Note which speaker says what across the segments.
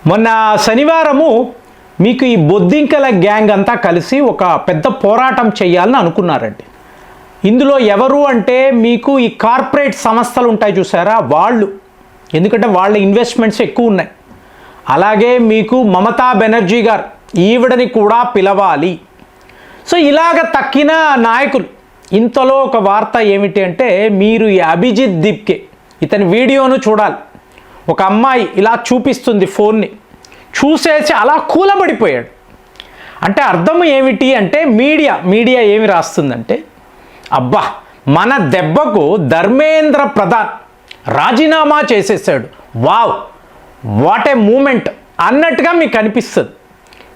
Speaker 1: మొన్న శనివారము మీకు ఈ బొద్దింకల గ్యాంగ్ అంతా కలిసి ఒక పెద్ద పోరాటం చేయాలని అనుకున్నారండి. ఇందులో ఎవరు అంటే మీకు ఈ కార్పొరేట్ సంస్థలు ఉంటాయి చూసారా వాళ్ళు, ఎందుకంటే వాళ్ళ ఇన్వెస్ట్మెంట్స్ ఎక్కువ ఉన్నాయి. అలాగే మీకు మమతా బెనర్జీ గారు ఈవిడని కూడా పిలవాలి. సో ఇలాగ తక్కిన నాయకులు. ఇంతలో ఒక వార్త ఏమిటి అంటే మీరు ఈ అభిజిత్ దీప్కే ఇతని వీడియోను చూడాలి. ఒక అమ్మాయి ఇలా చూపిస్తుంది ఫోన్ని, చూసేసి అలా కూలబడిపోయాడు. అంటే అర్థం ఏమిటి అంటే మీడియా ఏమి రాస్తుందంటే, అబ్బా మన దెబ్బకు ధర్మేంద్ర ప్రధాన్ రాజీనామా చేసేసాడు, వావ్ వాట్ ఏ మూమెంట్ అన్నట్టుగా మీకు అనిపిస్తుంది.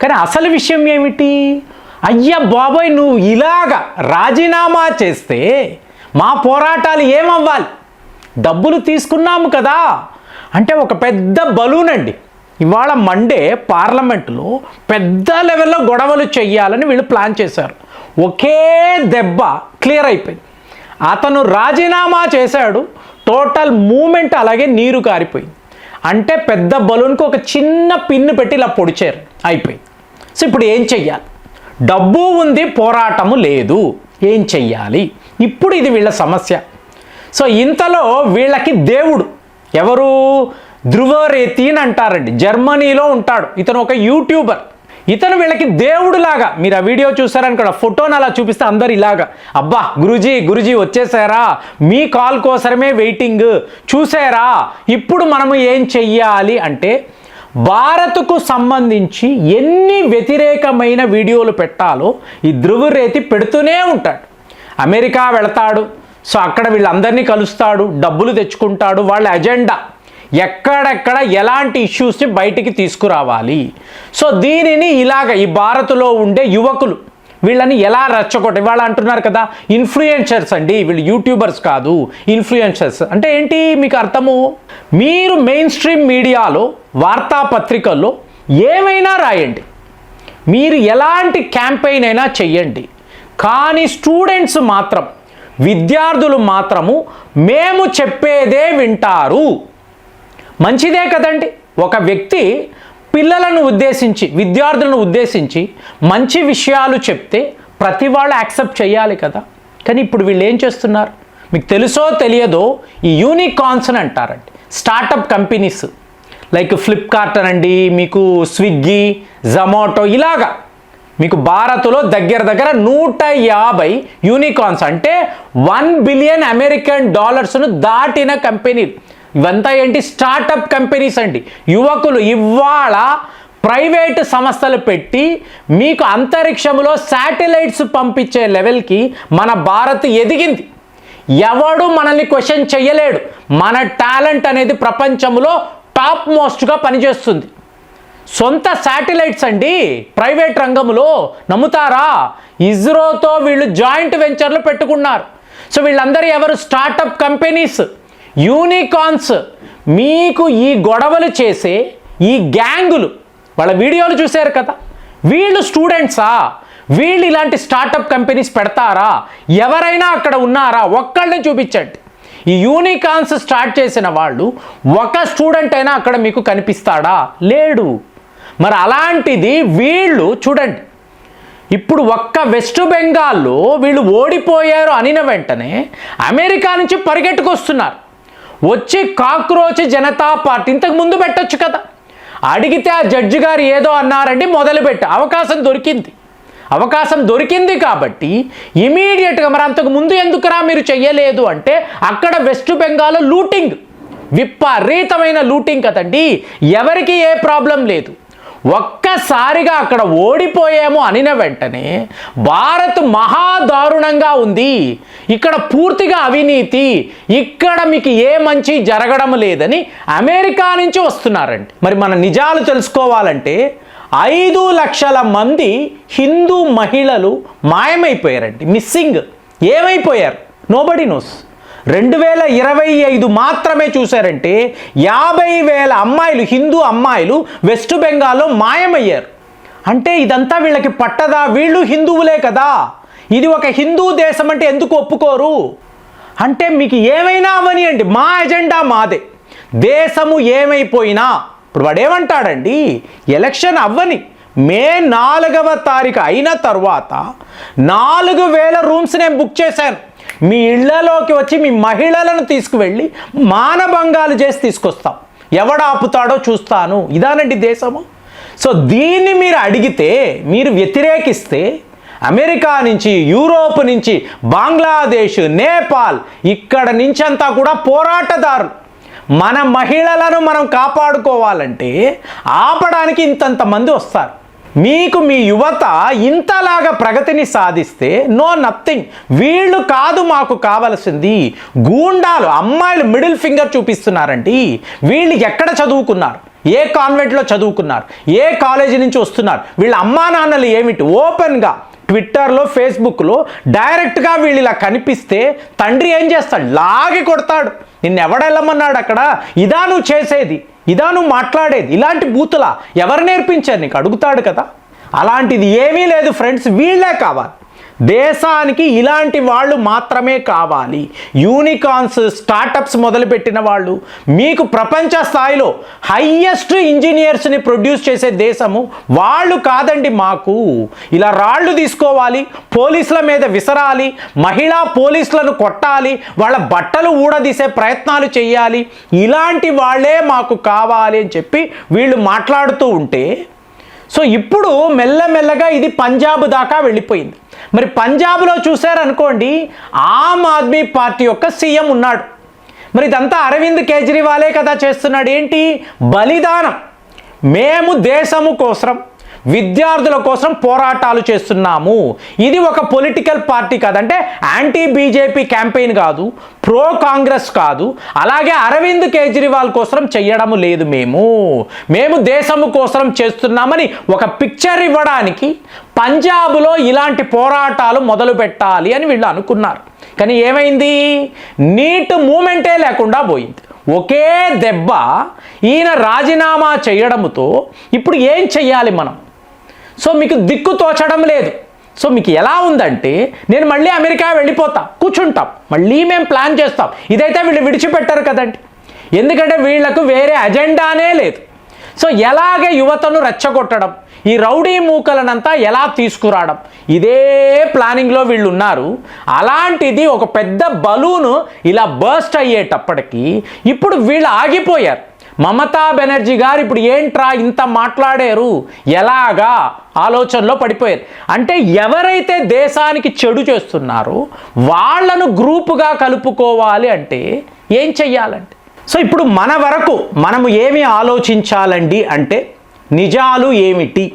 Speaker 1: కానీ అసలు విషయం ఏమిటి, అయ్యా బాబోయ్ నువ్వు ఇలాగా రాజీనామా చేస్తే మా పోరాటాలు ఏమవ్వాలి, డబ్బులు తీసుకున్నాము కదా అంటే ఒక పెద్ద బలూన్ అండి. ఇవాళ మండే పార్లమెంటులో పెద్ద లెవెల్లో గొడవలు చెయ్యాలని వీళ్ళు ప్లాన్ చేశారు. ఒకే దెబ్బ క్లియర్ అయిపోయింది. అతను రాజీనామా చేశాడు, టోటల్ మూమెంట్ అలాగే నీరు కారిపోయింది. అంటే పెద్ద బలూన్కి ఒక చిన్న పిన్ను పెట్టి ఇలా పొడిచారు, అయిపోయింది. సో ఇప్పుడు ఏం చెయ్యాలి, డబ్బు ఉంది పోరాటము లేదు, ఏం చెయ్యాలి ఇప్పుడు, ఇది వీళ్ళ సమస్య. సో ఇంతలో వీళ్ళకి దేవుడు ఎవరు, ధ్రువరేతి అని అంటారండి, జర్మనీలో ఉంటాడు. ఇతను ఒక యూట్యూబర్. ఇతను వీళ్ళకి దేవుడులాగా, మీరు ఆ వీడియో చూసారని కూడా ఫోటోని అలా చూపిస్తే అందరు ఇలాగా, అబ్బా గురుజీ వచ్చేసారా, మీ కాల్ కోసమే వెయిటింగ్, చూసారా ఇప్పుడు మనము ఏం చెయ్యాలి అంటే, భారత్కు సంబంధించి ఎన్ని వ్యతిరేకమైన వీడియోలు పెట్టాలో ఈ ధ్రువరేతి పెడుతూనే ఉంటాడు. అమెరికా వెళతాడు, సో అక్కడ వీళ్ళందరినీ కలుస్తాడు, డబ్బులు తెచ్చుకుంటాడు. వాళ్ళ ఎజెండా ఎక్కడెక్కడ ఎలాంటి ఇష్యూస్ని బయటికి తీసుకురావాలి. సో దీనిని ఇలాగ ఈ భారత్లో ఉండే యువకులు వీళ్ళని ఎలా రెచ్చగొట్ట, ఇవాళ అంటున్నారు కదా ఇన్ఫ్లుయెన్సర్స్ అండి, వీళ్ళు యూట్యూబర్స్ కాదు ఇన్ఫ్లుయెన్సర్స్ అంటే ఏంటి మీకు అర్థము, మీరు మెయిన్ స్ట్రీమ్ మీడియాలో వార్తాపత్రికల్లో ఏమైనా రాయండి, మీరు ఎలాంటి క్యాంపెయిన్ అయినా చెయ్యండి, కానీ స్టూడెంట్స్ మాత్రం, విద్యార్థులు మాత్రము మేము చెప్పేదే వింటారు. మంచిదే కదండి, ఒక వ్యక్తి పిల్లలను ఉద్దేశించి విద్యార్థులను ఉద్దేశించి మంచి విషయాలు చెప్తే ప్రతి వాళ్ళు యాక్సెప్ట్ చేయాలి కదా. కానీ ఇప్పుడు వీళ్ళు ఏం చేస్తున్నారు మీకు తెలుసో తెలియదో, ఈ యూనికార్న్స్ అని అంటారండి, స్టార్టప్ కంపెనీస్ లైక్ ఫ్లిప్కార్ట్ అనండి, మీకు స్విగ్గీ, జొమాటో, ఇలాగా మీకు భారత్లో దగ్గర 150 యూనికార్న్స్ అంటే 1 బిలియన్ అమెరికన్ డాలర్స్ను దాటిన కంపెనీలు. ఇవంతా ఏంటి, స్టార్టప్ కంపెనీస్ అండి. యువకులు ఇవాళ ప్రైవేటు సంస్థలు పెట్టి మీకు అంతరిక్షంలో శాటిలైట్స్ పంపించే లెవెల్కి మన భారత్ ఎదిగింది. ఎవడు మనల్ని క్వశ్చన్ చెయ్యలేడు. మన టాలెంట్ అనేది ప్రపంచంలో టాప్ మోస్ట్గా పనిచేస్తుంది. సొంత శాటిలైట్స్ అండి ప్రైవేట్ రంగంలో, నమ్ముతారా? ఇస్రోతో వీళ్ళు జాయింట్ వెంచర్లు పెట్టుకున్నారు. సో వీళ్ళందరూ ఎవరు, స్టార్టప్ కంపెనీస్, యూనికార్న్స్. మీకు ఈ గొడవలు చేసే ఈ గ్యాంగులు, వాళ్ళ వీడియోలు చూశారు కదా, వీళ్ళు స్టూడెంట్సా? వీళ్ళు ఇలాంటి స్టార్టప్ కంపెనీస్ పెడతారా? ఎవరైనా అక్కడ ఉన్నారా? ఒక్కళ్ళని చూపించండి. ఈ యూనికార్న్స్ స్టార్ట్ చేసిన వాళ్ళు ఒక స్టూడెంట్ అయినా అక్కడ మీకు కనిపిస్తాడా? లేడు. మరి అలాంటిది వీళ్ళు చూడండి, ఇప్పుడు ఒక్క వెస్ట్ బెంగాల్లో వీళ్ళు ఓడిపోయారు అనిన వెంటనే అమెరికా నుంచి పరిగెట్టుకొస్తున్నారు, వచ్చి కాక్రోచ్ జనతా పార్టీ ఇంతకు ముందు పెట్టొచ్చు కదా, అడిగితే ఆ జడ్జి గారు ఏదో అన్నారండి, మొదలుపెట్టి అవకాశం దొరికింది కాబట్టి ఇమీడియట్గా, మరి అంతకు ముందు ఎందుకురా మీరు చెయ్యలేదు అంటే, అక్కడ వెస్ట్ బెంగాల్ లూటింగ్, విపరీతమైన లూటింగ్ కదండి, ఎవరికి ఏ ప్రాబ్లం లేదు. ఒక్కసారిగా అక్కడ ఓడిపోయాము అనిన వెంటనే భారత్ మహాదారుణంగా ఉంది, ఇక్కడ పూర్తిగా అవినీతి, ఇక్కడ మీకు ఏ మంచి జరగడం లేదని అమెరికా నుంచి వస్తున్నారండి. మరి మన నిజాలు తెలుసుకోవాలంటే 5 లక్షల మంది హిందూ మహిళలు మాయమైపోయారండి, మిస్సింగ్. ఏమైపోయారు? Nobody knows. 2025 మాత్రమే చూశారంటే 50,000 అమ్మాయిలు, హిందూ అమ్మాయిలు వెస్ట్ బెంగాల్లో మాయమయ్యారు. అంటే ఇదంతా వీళ్ళకి పట్టదా? వీళ్ళు హిందువులే కదా, ఇది ఒక హిందూ దేశం అంటే ఎందుకు ఒప్పుకోరు? అంటే మీకు ఏమైనా అవనియండి, మా ఎజెండా మాదే. దేశము ఏమైపోయినా ఇప్పుడు వాడేమంటాడండి, ఎలక్షన్ అవ్వని మే 4వ తారీఖు అయిన తర్వాత 4000 రూమ్స్ నేను బుక్ చేశాను, మీ ఇళ్లలోకి వచ్చి మీ మహిళలను తీసుకువెళ్ళి మానభంగాలు చేసి తీసుకొస్తాం, ఎవడు ఆపుతాడో చూస్తాను. ఇదానండి దేశము. సో దీన్ని మీరు అడిగితే, మీరు వ్యతిరేకిస్తే అమెరికా నుంచి, యూరోప్ నుంచి, బంగ్లాదేశ్, నేపాల్, ఇక్కడ నుంచి అంతా కూడా పోరాటదారులు. మన మహిళలను మనం కాపాడుకోవాలంటే ఆపడానికి ఇంతంతమంది వస్తారు. మీకు మీ యువత ఇంతలాగా ప్రగతిని సాధిస్తే నో నథింగ్. వీళ్ళు కాదు మాకు కావలసింది, గూండాలు, అమ్మాయిలు మిడిల్ ఫింగర్ చూపిస్తున్నారండి. వీళ్ళు ఎక్కడ చదువుకున్నారు, ఏ కాన్వెంట్లో చదువుకున్నారు, ఏ కాలేజీ నుంచి వస్తున్నారు, వీళ్ళ అమ్మా నాన్నలు ఏమిటి, ఓపెన్గా ట్విట్టర్లో, ఫేస్బుక్లో డైరెక్ట్గా వీళ్ళు ఇలా కనిపిస్తే తండ్రి ఏం చేస్తాడు, లాగి కొడతాడు. నిన్ను ఎవడెళ్ళమన్నాడు అక్కడ, ఇదా నువ్వు చేసేది, ఇదా నువ్వు మాట్లాడేది, ఇలాంటి బూతులా ఎవరు నేర్పించారు నీకు అడుగుతాడు కదా. అలాంటిది ఏమీ లేదు ఫ్రెండ్స్, వీళ్ళే కావాలి. దేశానికి ఇలాంటి వాళ్ళు మాత్రమే కావాలి. యూనికార్న్స్, స్టార్టప్స్ మొదలుపెట్టిన వాళ్ళు, మీకు ప్రపంచ స్థాయిలో హైయెస్ట్ ఇంజనీర్స్ని ప్రొడ్యూస్ చేసే దేశము వాళ్ళు కాదండి. మాకు ఇలా రాళ్ళు తీసుకోవాలి, పోలీసుల మీద విసరాలి, మహిళా పోలీసులను కొట్టాలి, వాళ్ళ బట్టలు ఊడదీసే ప్రయత్నాలు చేయాలి, ఇలాంటి వాళ్ళే మాకు కావాలి అని చెప్పి వీళ్ళు మాట్లాడుతూ ఉంటే, సో ఇప్పుడు మెల్లమెల్లగా ఇది పంజాబ్ దాకా వెళ్ళిపోయింది. మరి పంజాబ్లో చూశారనుకోండి, ఆమ్ ఆద్మీ పార్టీ యొక్క సీఎం ఉన్నాడు. మరి ఇదంతా అరవింద్ కేజ్రీవాలే కదా చేస్తున్నాడు. ఏంటి బలిదానం, మేము దేశము కోసం, విద్యార్థుల కోసం పోరాటాలు చేస్తున్నాము. ఇది ఒక పొలిటికల్ పార్టీ కాదంటే యాంటీ బీజేపీ క్యాంపెయిన్ కాదు, ప్రో కాంగ్రెస్ కాదు, అలాగే అరవింద్ కేజ్రీవాల్ కోసం చెయ్యడము లేదు. మేము దేశము కోసం చేస్తున్నామని ఒక పిక్చర్ ఇవ్వడానికి పంజాబ్లో ఇలాంటి పోరాటాలు మొదలు పెట్టాలి అని వీళ్ళు అనుకున్నారు. కానీ ఏమైంది, నీట్ మూమెంటే లేకుండా పోయింది. ఒకే దెబ్బ ఈయన రాజీనామా చేయడంతో ఇప్పుడు ఏం చెయ్యాలి మనం? సో మీకు దిక్కు తోచడం లేదు. సో మీకు ఎలా ఉందంటే, నేను మళ్ళీ అమెరికా వెళ్ళిపోతా, కూర్చుంటాం, మళ్ళీ మేము ప్లాన్ చేస్తాం. ఇదైతే వీళ్ళు విడిచిపెట్టారు కదండి, ఎందుకంటే వీళ్లకు వేరే అజెండానే లేదు. సో ఎలాగే యువతను రెచ్చగొట్టడం, ఈ రౌడీ మూకలనంతా ఎలా తీసుకురావడం, ఇదే ప్లానింగ్లో వీళ్ళు ఉన్నారు. అలాంటిది ఒక పెద్ద బలూను ఇలా బర్స్ట్ అయ్యేటప్పటికీ ఇప్పుడు వీళ్ళు ఆగిపోయారు. మమతా బెనర్జీ గారు ఇప్పుడు ఏంట్రా ఇంత మాట్లాడారు, ఎలాగా ఆలోచనలో పడిపోయారు. అంటే ఎవరైతే దేశానికి చెడు చేస్తున్నారో వాళ్ళను గ్రూపుగా కలుపుకోవాలి అంటే ఏం చెయ్యాలంటే, సో ఇప్పుడు మన వరకు మనము ఏమి ఆలోచించాలండి అంటే, నిజాలు ఏమిటి,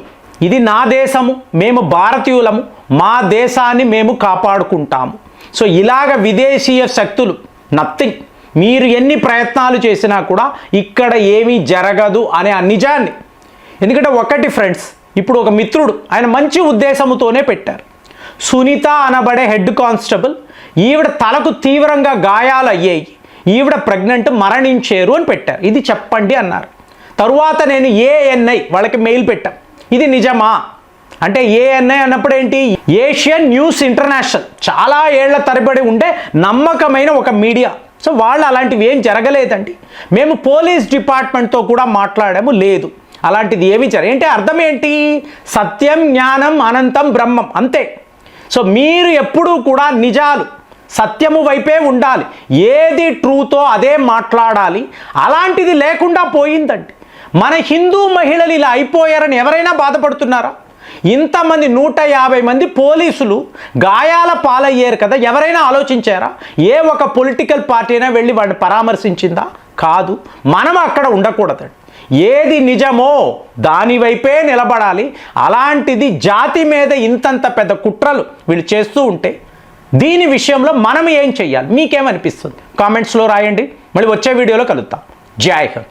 Speaker 1: ఇది నా దేశము, మేము భారతీయులము, మా దేశాన్ని మేము కాపాడుకుంటాము. సో ఇలాగ విదేశీయ శక్తులు నథింగ్, మీరు ఎన్ని ప్రయత్నాలు చేసినా కూడా ఇక్కడ ఏమీ జరగదు అనే ఆ నిజాన్ని. ఎందుకంటే ఒకటి ఫ్రెండ్స్, ఇప్పుడు ఒక మిత్రుడు ఆయన మంచి ఉద్దేశంతోనే పెట్టారు. సునీత అనబడే హెడ్ కానిస్టేబుల్, ఈవిడ తలకు తీవ్రంగా గాయాలు అయ్యాయి, ఈవిడ ప్రెగ్నెంట్, మరణించారు అని పెట్టారు. ఇది చెప్పండి అన్నారు. తరువాత నేను ఏఎన్ఐ వాళ్ళకి మెయిల్ పెట్టాను, ఇది నిజమా అంటే, ఏఎన్ఐ అన్నప్పుడు ఏంటి, ఏషియన్ న్యూస్ ఇంటర్నేషనల్, చాలా ఏళ్ల తరబడి ఉండే నమ్మకమైన ఒక మీడియా. సో వాళ్ళు అలాంటివి ఏం జరగలేదండి, మేము పోలీస్ డిపార్ట్మెంట్తో కూడా మాట్లాడాము, లేదు అలాంటిది ఏమి ఏంటి అర్థం ఏంటి, సత్యం జ్ఞానం అనంతం బ్రహ్మం అంతే. సో మీరు ఎప్పుడూ కూడా నిజాలు, సత్యము వైపే ఉండాలి, ఏది ట్రూతో అదే మాట్లాడాలి. అలాంటిది లేకుండా పోయిందండి. మన హిందూ మహిళలు ఇలా అయిపోయారని ఎవరైనా బాధపడుతున్నారా? ఇంతమంది 150 మంది పోలీసులు గాయాల పాలయ్యారు కదా, ఎవరైనా ఆలోచించారా? ఏ ఒక పొలిటికల్ పార్టీ అయినా వెళ్ళి వాడిని పరామర్శించిందా? కాదు. మనం అక్కడ ఉండకూడదండి. ఏది నిజమో దాని వైపే నిలబడాలి. అలాంటిది జాతి మీద ఇంతంత పెద్ద కుట్రలు వీళ్ళు చేస్తూ ఉంటే దీని విషయంలో మనం ఏం చెయ్యాలి, మీకేమనిపిస్తుంది? కామెంట్స్లో రాయండి. మళ్ళీ వచ్చే వీడియోలో కలుద్దాం. జై హింద్.